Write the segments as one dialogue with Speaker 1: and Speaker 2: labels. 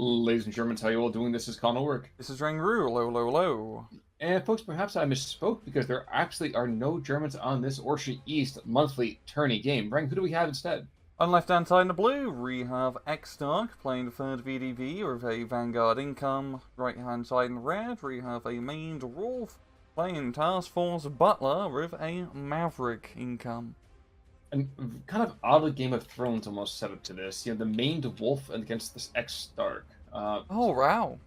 Speaker 1: Ladies and gentlemen, how you all doing? This is Connor Work.
Speaker 2: This is Rangru, low, low, low.
Speaker 1: And folks, perhaps I misspoke because there actually are no Germans on this Orsha East monthly tourney game. Rang, who do we have instead?
Speaker 2: On left hand side in the blue, we have Xstark playing the third VDV with a Vanguard income. Right hand side in red, we have a ManedWolf playing Task Force Butler with a Maverick income.
Speaker 1: And kind of oddly Game of Thrones almost set up to this. The ManedWolf against this Xstark.
Speaker 2: Oh, wow.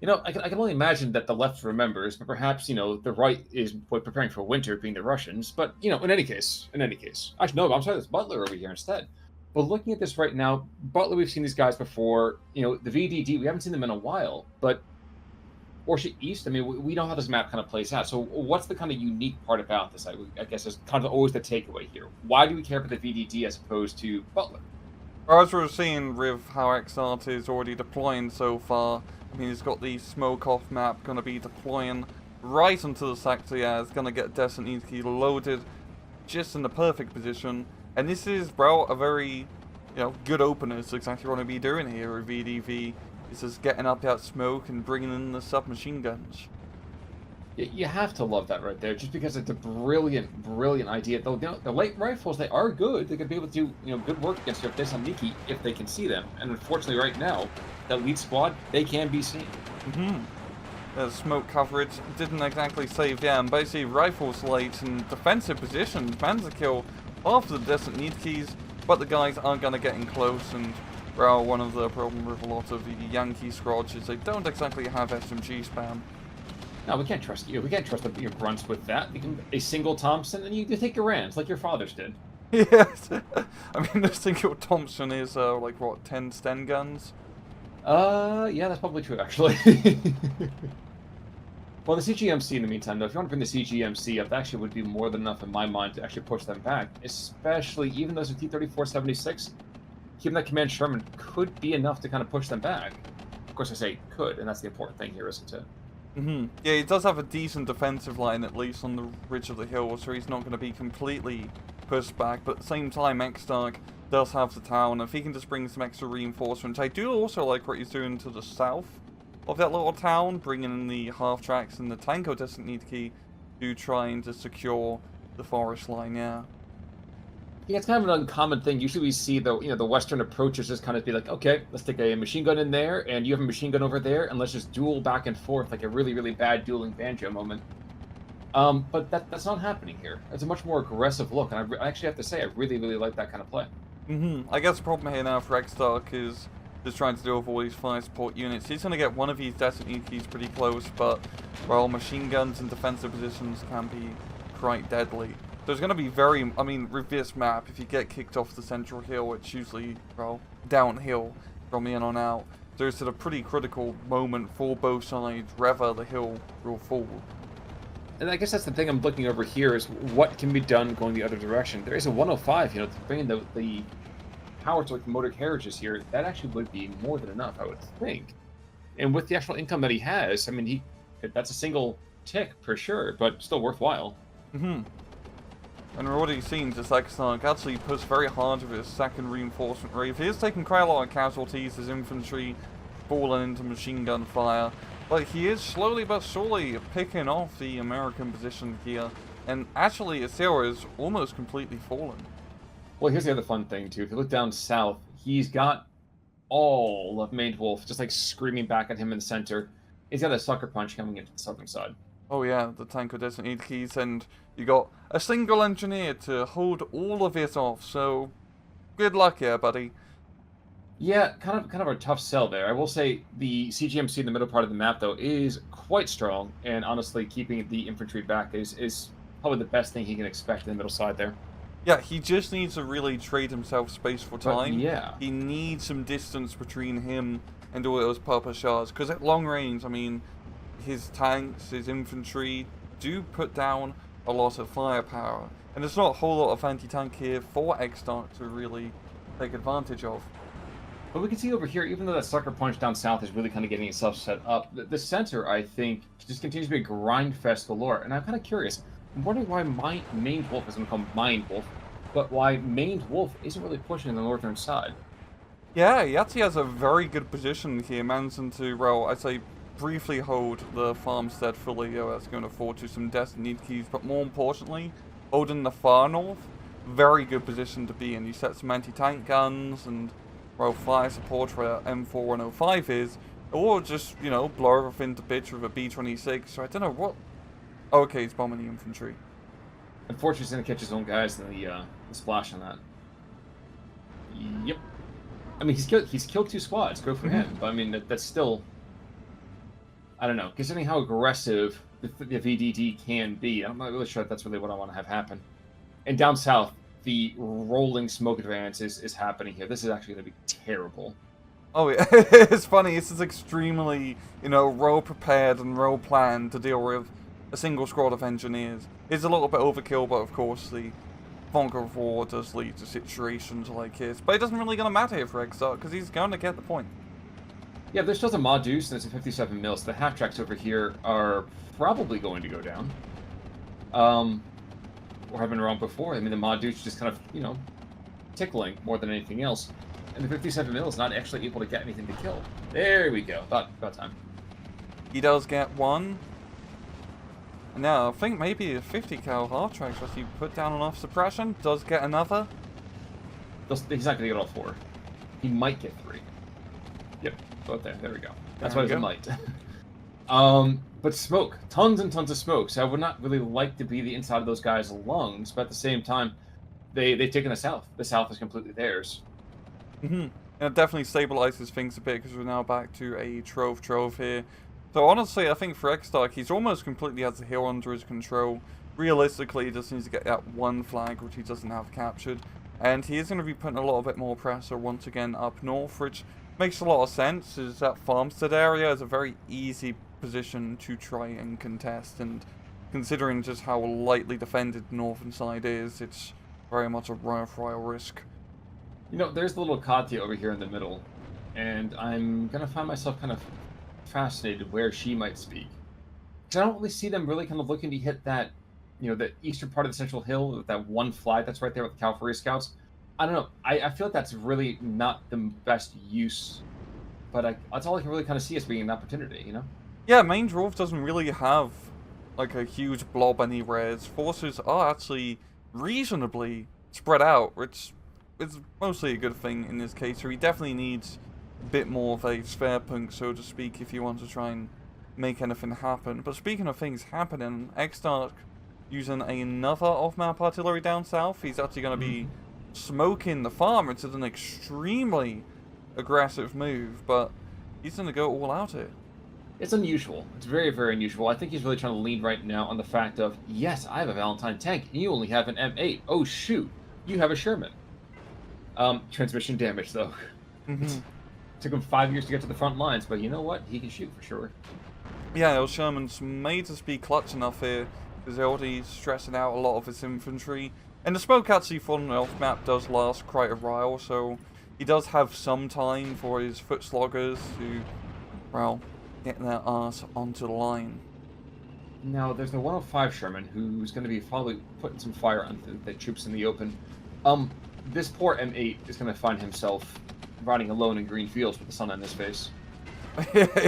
Speaker 1: I can only imagine that the left remembers, but perhaps, the right is preparing for winter, being the Russians. But, in any case. Actually, no, I'm sorry, there's Butler over here instead. But looking at this right now, Butler, we've seen these guys before. The VDD, we haven't seen them in a while. But Orsha East, I mean, we know how this map kind of plays out. So what's the kind of unique part about this? I guess is kind of always the takeaway here. Why do we care about the VDD as opposed to Butler?
Speaker 2: Well, as we're seeing with how Xart is already deploying so far, I mean, he's got the smoke off map going to be deploying right into the sector. Yeah, it's going to get Destiny Key loaded just in the perfect position. And this is, well, a very, good opener. It's exactly what I'm going to be doing here with VDV. It's just getting up that smoke and bringing in the submachine guns.
Speaker 1: You have to love that right there, just because it's a brilliant, brilliant idea. Though the light rifles, they are good. They could be able to do good work against your Destiny if they can see them. And unfortunately, right now, that lead squad, they can be seen.
Speaker 2: The smoke coverage didn't exactly save them. Basically, rifles late in defensive positions managed to kill half of the Destiny keys, but the guys aren't going to get in close. And well, one of the problems with a lot of the Yankee squads is they don't exactly have SMG spam.
Speaker 1: No, we can't trust you. We can't trust your grunts with that. You can a single Thompson, and you take your rams like your fathers did.
Speaker 2: Yes, I mean the single Thompson is like what, 10 Sten guns?
Speaker 1: Yeah, that's probably true actually. Well, the CGMC in the meantime, though, if you want to bring the CGMC up, that actually would be more than enough in my mind to actually push them back. Especially even those T-34-76, keeping that Command Sherman could be enough to kind of push them back. Of course, I say could, and that's the important thing here, isn't it?
Speaker 2: Yeah, he does have a decent defensive line, at least on the ridge of the hill, so he's not going to be completely pushed back. But at the same time, Xstark does have the town. If he can just bring some extra reinforcements, I do also like what he's doing to the south of that little town, bringing in the half-tracks and the Tanko Destiny Key to trying to secure the forest line, yeah.
Speaker 1: Yeah, it's kind of an uncommon thing. Usually we see the Western approaches just kind of be like, okay, let's take a machine gun in there, and you have a machine gun over there, and let's just duel back and forth like a really, really bad dueling banjo moment. But that's not happening here. It's a much more aggressive look, and I actually have to say, I really, really like that kind of play.
Speaker 2: I guess the problem here now for Xstark is just trying to deal with all these fire support units. He's going to get one of these Destiny Keys pretty close, but, well, machine guns in defensive positions can be quite deadly. There's going to be I mean, with this map, if you get kicked off the central hill, it's usually, well, downhill from here on out. There's a pretty critical moment for both sides, whether the hill will fall.
Speaker 1: And I guess that's the thing I'm looking over here is what can be done going the other direction. There is a 105, to bring in the power to like motor carriages here. That actually would be more than enough, I would think. And with the actual income that he has, I mean, that's a single tick for sure, but still worthwhile.
Speaker 2: And we're already seeing just Xstark actually push very hard with his second reinforcement wave. He is taking quite a lot of casualties, his infantry falling into machine gun fire. But he is slowly but surely picking off the American position here. And actually, his hill is almost completely fallen.
Speaker 1: Well, here's the other fun thing, too. If you look down south, he's got all of ManedWolf just like screaming back at him in the center. He's got a sucker punch coming into the southern side.
Speaker 2: Oh yeah, the Tanko Destiny Keys, and you got a single engineer to hold all of it off, so good luck here, buddy.
Speaker 1: Yeah, kind of a tough sell there. I will say the CGMC in the middle part of the map, though, is quite strong, and honestly, keeping the infantry back is probably the best thing he can expect in the middle side there.
Speaker 2: Yeah, he just needs to really trade himself space for time.
Speaker 1: Yeah.
Speaker 2: He needs some distance between him and all those purple shards, because at long range, I mean, his tanks, his infantry do put down a lot of firepower. And there's not a whole lot of anti-tank here for Xstark to really take advantage of.
Speaker 1: But we can see over here, even though that sucker punch down south is really kind of getting itself set up, the center, I think, just continues to be a grind fest galore. And I'm kind of curious. I'm wondering why ManedWolf isn't called ManedWolf, but why ManedWolf isn't really pushing the northern side.
Speaker 2: Yeah, he actually has a very good position here, managing to, well, I'd say briefly hold the farmstead fully. That's going to afford to some destiny keys, but more importantly, holding the far north, very good position to be in. You set some anti-tank guns and, well, fire support where M4105 is, or just, you know, blow everything to bits with a B-26. So I don't know what. Oh, okay, he's bombing the infantry.
Speaker 1: Unfortunately, he's going to catch his own guys in the splash on that. Yep. I mean, he's killed 2 squads. Go for him. But I mean, that's still, I don't know. Considering how aggressive the VDD can be, I'm not really sure that's really what I want to have happen. And down south, the rolling smoke advance is happening here. This is actually going to be terrible.
Speaker 2: Oh yeah, it's funny. This is extremely, you know, well prepared and well planned to deal with a single squad of engineers. It's a little bit overkill, but of course the fog of war does lead to situations like this. But it doesn't really gonna matter here for Xstark because he's going to get the point.
Speaker 1: Yeah, there's still a mod deuce and it's a 57 mil, so the half tracks over here are probably going to go down. Or have been wrong before. I mean, the mod deuce is just kind of, you know, tickling more than anything else. And the 57 mil is not actually able to get anything to kill. There we go. About time.
Speaker 2: He does get one. And now I think maybe a 50 cal half tracks if you put down enough suppression does get another.
Speaker 1: He's not going to get all 4. He might get 3. Yep, both there. There we go. That's why it's a might. But smoke, tons and tons of smoke. So I would not really like to be the inside of those guys' lungs, but at the same time, they've taken the south. The south is completely theirs.
Speaker 2: And it definitely stabilizes things a bit because we're now back to a trove here. So honestly, I think for Xstark, he's almost completely has the hill under his control. Realistically, he just needs to get that one flag, which he doesn't have captured. And he is going to be putting a little bit more pressure once again up north, which makes a lot of sense, as that farmstead area is a very easy position to try and contest. And considering just how lightly defended the northern side is, it's very much a worthwhile risk.
Speaker 1: You know, there's the little Katya over here in the middle, and I'm going to find myself kind of fascinated where she might speak. Because I don't really see them really kind of looking to hit that, you know, the eastern part of the central hill with that one flag that's right there with the cavalry scouts. I don't know. I feel like that's really not the best use, but that's all I can really kind of see as being an opportunity, you know?
Speaker 2: Yeah, ManedWolf doesn't really have like a huge blob anywhere. Its forces are actually reasonably spread out, which is mostly a good thing in this case. So he definitely needs a bit more of a Schwerpunkt, so to speak, if you want to try and make anything happen. But speaking of things happening, Xstark using another off-map artillery down south. He's actually going to be smoking the farm, which is an extremely aggressive move, but he's going to go all out here.
Speaker 1: It's unusual. It's very, very unusual. I think he's really trying to lean right now on the fact of, yes, I have a Valentine tank, and you only have an M8. Oh, shoot. You have a Sherman. Transmission damage, though. Took him 5 years to get to the front lines, but you know what? He can shoot for sure.
Speaker 2: Yeah, those Sherman's made to be clutch enough here, because they're already stressing out a lot of his infantry. And the smoke actually from the off map does last quite a while, so he does have some time for his foot sloggers to, well, get their ass onto the line.
Speaker 1: Now, there's the 105 Sherman, who's going to be probably putting some fire on the troops in the open. This poor M8 is going to find himself riding alone in green fields with the sun on his face.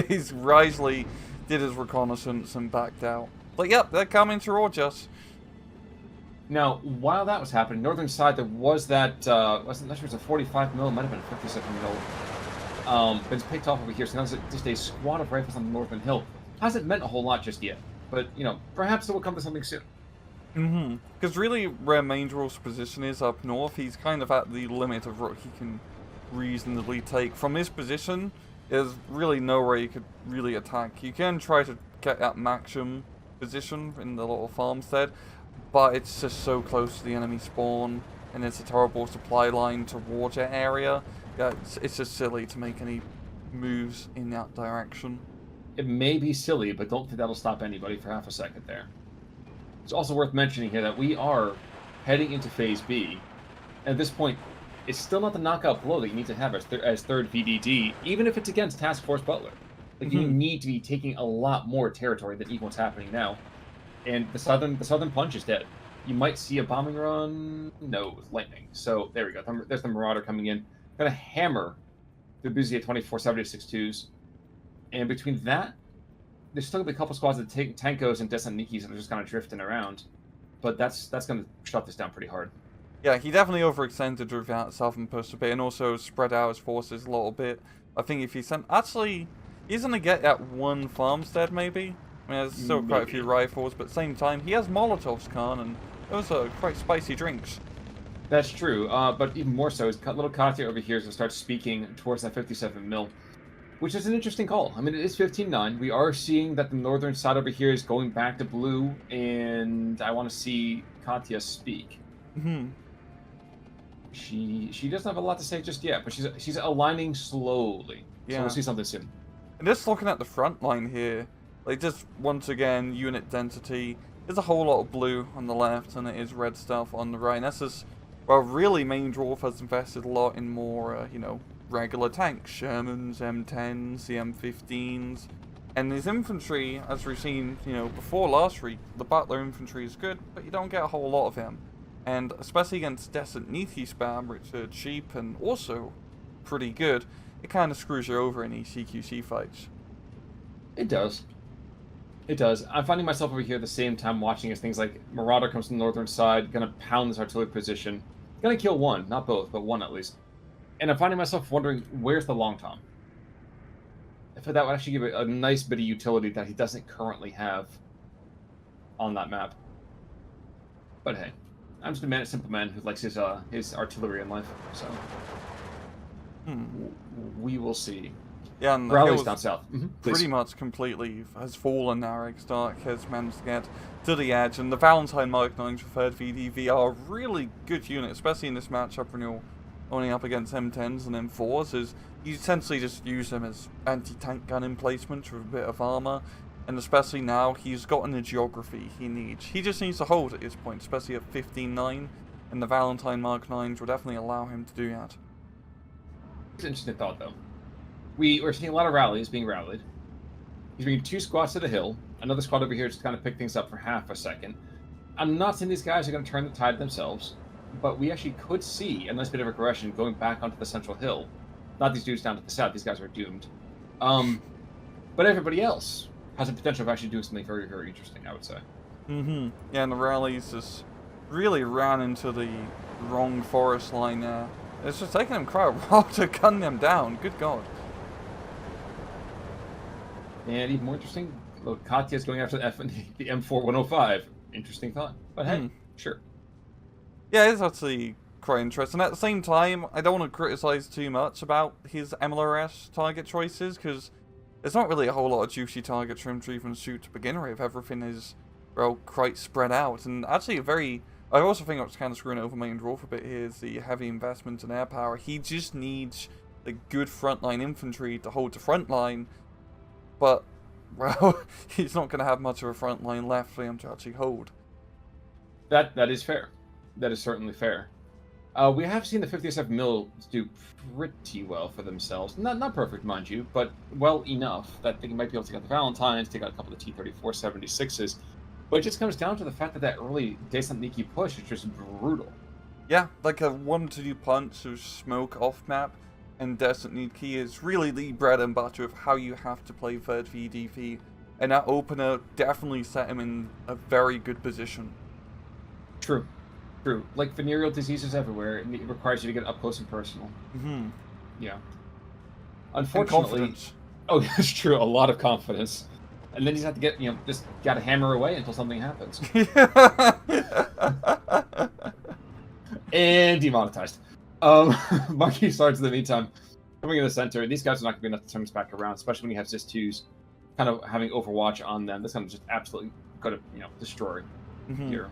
Speaker 2: He's wisely did his reconnaissance and backed out. But yep, they're coming towards us.
Speaker 1: Now, while that was happening, northern side, there was that, wasn't that sure it was a 45 mil, might have been a 57 mil. But it's picked off over here, so now there's just a squad of rifles on the northern hill. Hasn't meant a whole lot just yet, but, you know, perhaps it will come to something soon.
Speaker 2: Because really, where ManedWolf's position is up north, he's kind of at the limit of what he can reasonably take. From his position, there's really nowhere you could really attack. You can try to get that maximum position in the little farmstead, but it's just so close to the enemy spawn, and it's a terrible supply line towards that area. Yeah, it's just silly to make any moves in that direction.
Speaker 1: It may be silly, but don't think that'll stop anybody for half a second there. It's also worth mentioning here that we are heading into Phase B. At this point, it's still not the knockout blow that you need to have as third VDD, even if it's against Task Force Butler. Like, you need to be taking a lot more territory than even what's happening now. And the southern punch is dead. You might see a bombing run. No, lightning. So there we go. There's the Marauder coming in. Gonna hammer They're busy at 24-76 twos. And between that, there's still going to be a couple squads of Tankos and Desanikis that are just kind of drifting around. But that's going to shut this down pretty hard.
Speaker 2: Yeah, he definitely overextended with that southern push a bit, and also spread out his forces a little bit. I think if he sent... Actually, he's going to get that one farmstead, maybe? I mean, there's still quite a few rifles, but at the same time, he has Molotovs, Khan, and those are quite spicy drinks.
Speaker 1: That's true, but even more so, is little Katya over here is going to start speaking towards that 57 mil, which is an interesting call. I mean, it is 15-9. We are seeing that the northern side over here is going back to blue, and I want to see Katya speak.
Speaker 2: Mm-hmm.
Speaker 1: She doesn't have a lot to say just yet, but she's aligning slowly.
Speaker 2: Yeah.
Speaker 1: So we'll see something soon.
Speaker 2: And just looking at the front line here, like just once again, unit density. There's a whole lot of blue on the left, and it is red stuff on the right. And that's just, well, really, ManedWolf has invested a lot in more, you know, regular tanks, Shermans, M10s, the M15s, and his infantry, as we've seen, you know, before last week, the Butler infantry is good, but you don't get a whole lot of him. And especially against Desanikhi spam, which are cheap and also pretty good, it kind of screws you over in these CQC fights.
Speaker 1: It does. It does. I'm finding myself over here at the same time watching as things like Marauder comes from the northern side, gonna pound this artillery position. Gonna kill one, not both, but one at least. And I'm finding myself wondering, where's the Long Tom? If that would actually give a nice bit of utility that he doesn't currently have on that map. But hey. I'm just a simple man who likes his artillery in life, so we will see.
Speaker 2: Yeah, and
Speaker 1: Rally's down south.
Speaker 2: Pretty much completely has fallen now. Xstark has managed to get to the edge, and the Valentine Mark 9s for 3rd VDV are a really good unit, especially in this matchup when you're only up against M10s and M4s. Is you essentially just use them as anti-tank gun emplacements with a bit of armor. And especially now, he's gotten the geography he needs. He just needs to hold at this point, especially at 15-9. And the Valentine Mark 9s will definitely allow him to do that.
Speaker 1: It's an interesting thought, though. We're seeing a lot of rallies being rallied. He's bringing 2 squads to the hill. Another squad over here just to kind of pick things up for half a second. I'm not saying these guys are going to turn the tide themselves, but we actually could see a nice bit of aggression going back onto the central hill. Not these dudes down to the south. These guys are doomed. But everybody else has a potential of actually doing something very, very interesting, I would say.
Speaker 2: Yeah, and the rallies just really ran into the wrong forest line there. It's just taking them quite a while to gun them down. Good God.
Speaker 1: And even more interesting, look, Katya's going after the M4105. Interesting thought. But hey, sure.
Speaker 2: Yeah, it's actually quite interesting. At the same time, I don't want to criticize too much about his MLRS target choices, because there's not really a whole lot of juicy targets for him to even shoot to begin with. Everything is, well, quite spread out. And actually I also think what's kind of screwing over ManedWolf a bit here is the heavy investment in air power. He just needs the good frontline infantry to hold the front line. But, well, he's not going to have much of a front line left for him to actually hold.
Speaker 1: That is fair. That is certainly fair. We have seen the 57 mil do pretty well for themselves. Not perfect, mind you, but well enough that they might be able to get the Valentines, take out a couple of T-34-76s. But it just comes down to the fact that early Desanikhi push is just brutal.
Speaker 2: Yeah, like a 1-2 punch of smoke off map, and Desanikhi is really the bread and butter of how you have to play 3rd VDV. And that opener definitely set him in a very good position.
Speaker 1: True. True. Like venereal diseases everywhere, it requires you to get up close and personal. Yeah. Unfortunately, oh, that's true. A lot of confidence, and then you have to get, just got to hammer away until something happens. And demonetized. Monkey starts in the meantime coming in the center. These guys are not going to be enough to turn us back around, especially when you have Zis-2s kind of having Overwatch on them. This kind of just absolutely going to destroy here.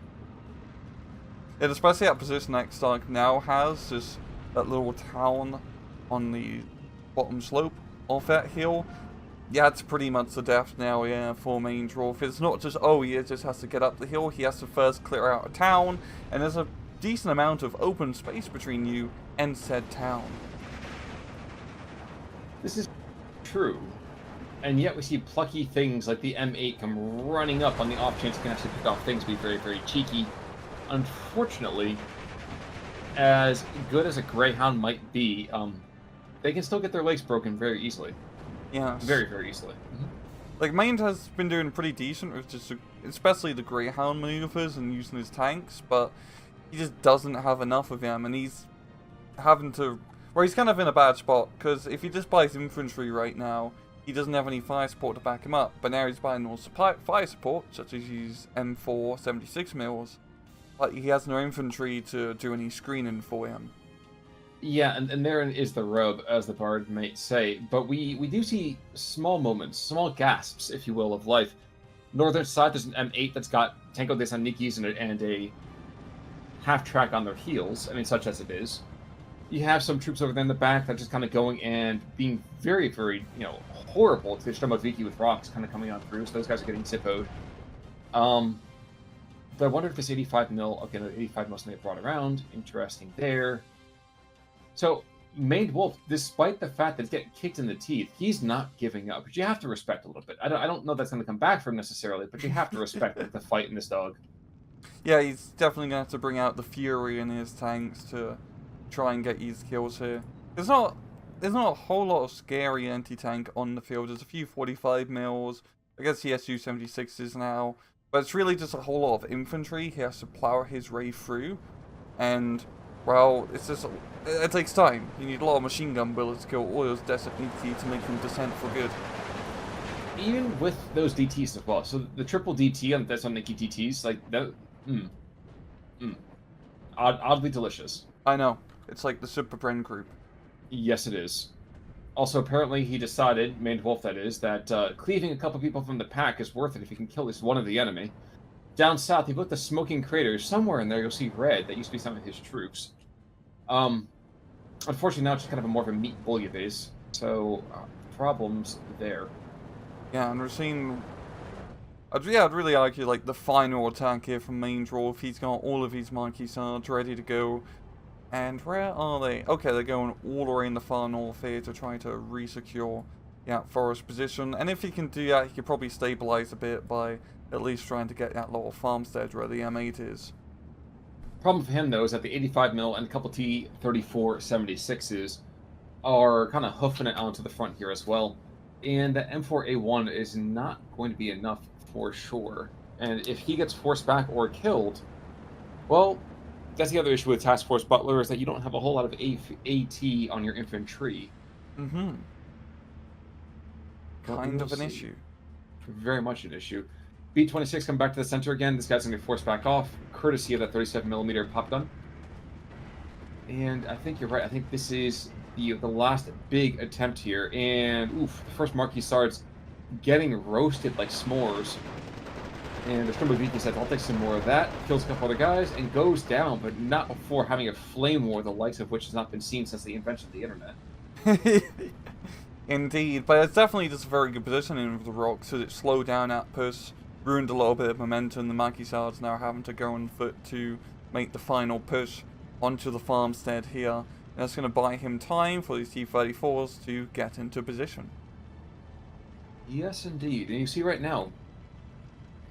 Speaker 2: And especially that position Xstark now has, is that little town on the bottom slope of that hill. Yeah, it's pretty much the death now, yeah, for ManedWolf. It's not just, oh, he just has to get up the hill, he has to first clear out a town, and there's a decent amount of open space between you and said town.
Speaker 1: This is true. And yet we see plucky things like the M8 come running up on the off chance you can actually pick off things, be very, very cheeky. Unfortunately, as good as a Greyhound might be, they can still get their legs broken very easily.
Speaker 2: Yes.
Speaker 1: Very, very easily.
Speaker 2: Like, Maned has been doing pretty decent with just, especially the Greyhound maneuvers and using his tanks, but he just doesn't have enough of them, and he's having to... Well, he's kind of in a bad spot, because if he just buys infantry right now, he doesn't have any fire support to back him up, but now he's buying more fire support, such as his M4 76 mils, but he has no infantry to do any screening for him.
Speaker 1: Yeah, and therein is the rub, as the bard might say. But we do see small moments, small gasps, if you will, of life. Northern side, there's an M8 that's got Tango de San Nikis and a half-track on their heels. I mean, such as it is. You have some troops over there in the back that are just kind of going and being very, very, horrible to Stromoviki with rocks kind of coming on through. So those guys are getting zippoed. But I wonder if this 85 mil, okay, the 85 mil they brought around. Interesting there. So, ManedWolf, despite the fact that he's getting kicked in the teeth, he's not giving up. But you have to respect a little bit. I don't know that's going to come back for him necessarily, but you have to respect the fight in this dog.
Speaker 2: Yeah, he's definitely going to have to bring out the fury in his tanks to try and get these kills here. There's not a whole lot of scary anti-tank on the field. There's a few 45 mils. I guess he has two 76s now. But it's really just a whole lot of infantry he has to plow his way through. And... well, it takes time. You need a lot of machine gun bullets to kill all those desert DT to make them descent for good.
Speaker 1: Even with those DTs as well. So the triple DT on that's on Nikki DTs, like that, oddly delicious.
Speaker 2: I know. It's like the Super Bren group.
Speaker 1: Yes, it is. Also, apparently he decided, ManedWolf that is, that cleaving a couple people from the pack is worth it if you can kill at least one of the enemy. Down south, you've looked at the smoking craters. Somewhere in there, you'll see red. That used to be some of his troops. Unfortunately, now it's just kind of a more of a meat bouillabaisse. So, problems there.
Speaker 2: Yeah, and we're seeing... I'd really argue, like, the final attack here from ManedWolf. He's got all of his Marquis Sards ready to go. And where are they? Okay, they're going all the way in the far north here to try to re-secure, forest position. And if he can do that, he could probably stabilize a bit by... at least trying to get that little farmstead where the M8 is.
Speaker 1: Problem for him, though, is that the 85 mil and a couple T-34 76s are kind of hoofing it onto the front here as well. And the M4A1 is not going to be enough for sure. And if he gets forced back or killed, well, that's the other issue with Task Force Butler, is that you don't have a whole lot of AT on your infantry.
Speaker 2: Mm-hmm. Kind of an issue.
Speaker 1: Very much an issue. B-26 come back to the center again. This guy's going to be forced back off, courtesy of that 37mm pop gun. And I think you're right. I think this is the last big attempt here. And, oof, the first Marquis Sards getting roasted like s'mores. And the Stromoviki says, I'll take some more of that. Kills a couple other guys and goes down, but not before having a flame war, the likes of which has not been seen since the invention of the internet.
Speaker 2: Indeed, but it's definitely just a very good positioning of the rocks, so it slowed down that push. Ruined a little bit of momentum. The Marquis Sards now having to go on foot to make the final push onto the farmstead here. And that's going to buy him time for these T-34s to get into position.
Speaker 1: Yes, indeed. And you see right now,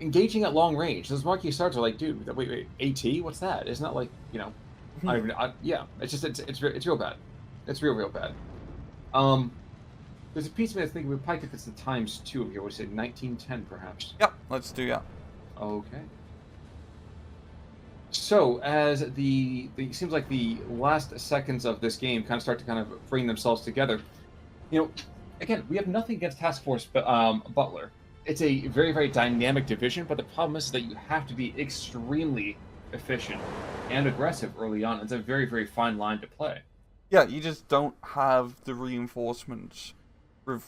Speaker 1: engaging at long range, those Marquis Sards are like, dude, wait, AT? What's that? It's not like, yeah, it's just, it's real bad. It's real bad. There's a piece of me I think we probably get this the times 2 of here. We say 1910, perhaps.
Speaker 2: Yep, let's do that.
Speaker 1: Okay. So, as it seems like the last seconds of this game kind of start to kind of bring themselves together. Again, we have nothing against Task Force Butler. It's a very, very dynamic division, but the problem is that you have to be extremely efficient and aggressive early on. It's a very, very fine line to play.
Speaker 2: Yeah, you just don't have the reinforcements,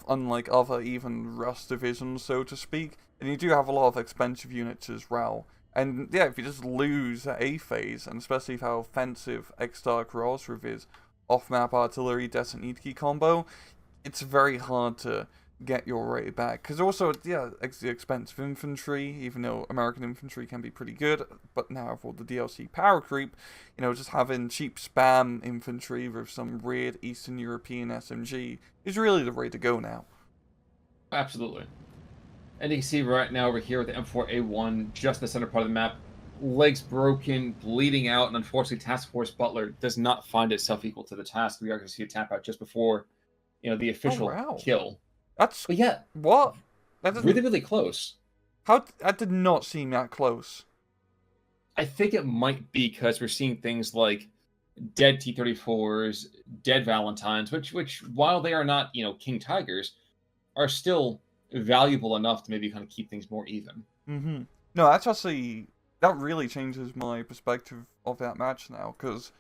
Speaker 2: unlike other even Rust divisions, so to speak. And you do have a lot of expensive units as well. And yeah, if you just lose A phase, and especially how offensive Xstark was with his off-map artillery Desert Nitki combo, it's very hard to get your rate back. Because also, yeah, the expensive infantry, even though American infantry can be pretty good, but now for the DLC power creep, just having cheap spam infantry with some weird Eastern European SMG is really the way to go now.
Speaker 1: Absolutely. And you can see right now over here with the M4A1, just in the center part of the map, legs broken, bleeding out, and unfortunately Task Force Butler does not find itself equal to the task. We are going to see a tap out just before the
Speaker 2: Oh
Speaker 1: official
Speaker 2: wow,
Speaker 1: kill.
Speaker 2: that's
Speaker 1: But yeah,
Speaker 2: what? That doesn't.
Speaker 1: really, really close.
Speaker 2: How that did not seem that close.
Speaker 1: I think it might be because we're seeing things like dead T-34s, dead Valentines, which while they are not, King Tigers, are still valuable enough to maybe kind of keep things more even.
Speaker 2: Mm-hmm. No, that's actually that really changes my perspective of that match now, because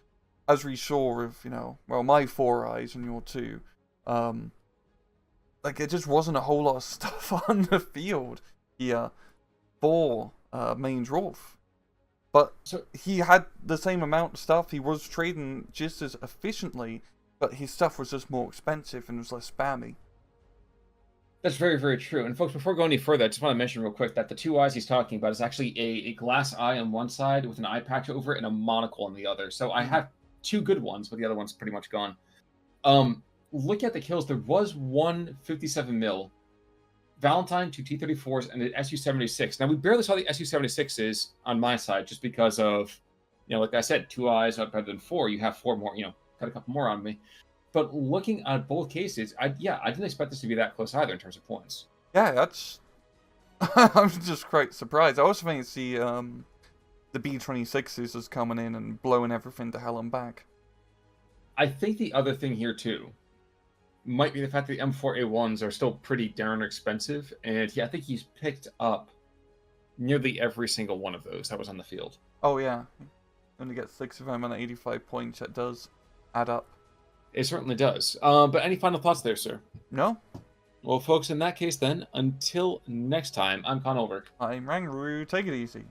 Speaker 2: as we saw with well, my 4 eyes and your 2, like it just wasn't a whole lot of stuff on the field here for ManedWolf. But
Speaker 1: So
Speaker 2: he had the same amount of stuff. He was trading just as efficiently, but his stuff was just more expensive and was less spammy.
Speaker 1: that's very, very true. And folks, before going any further, I just want to mention real quick that the 2 eyes he's talking about is actually a glass eye on one side with an eye patch over it and a monocle on the other. So I have 2 good ones, but the other one's pretty much gone. Look at the kills. There was one 57 mil Valentine, 2 T-34s, and an Su-76. Now, we barely saw the Su-76s on my side just because of, like I said, 2 eyes are better than 4. You have 4 more, got a couple more on me. But looking at both cases, I didn't expect this to be that close either in terms of points.
Speaker 2: Yeah, that's. I'm just quite surprised. I also think it's the B-26s is coming in and blowing everything to hell and back.
Speaker 1: I think the other thing here, too, might be the fact that the M4A1s are still pretty darn expensive. And I think he's picked up nearly every single one of those that was on the field.
Speaker 2: Oh, yeah. Only get 6 of them on 85 points. That does add up.
Speaker 1: It certainly does. But any final thoughts there, sir?
Speaker 2: No?
Speaker 1: Well, folks, in that case, then, until next time, I'm Conover.
Speaker 2: I'm Rangaroo. Take it easy.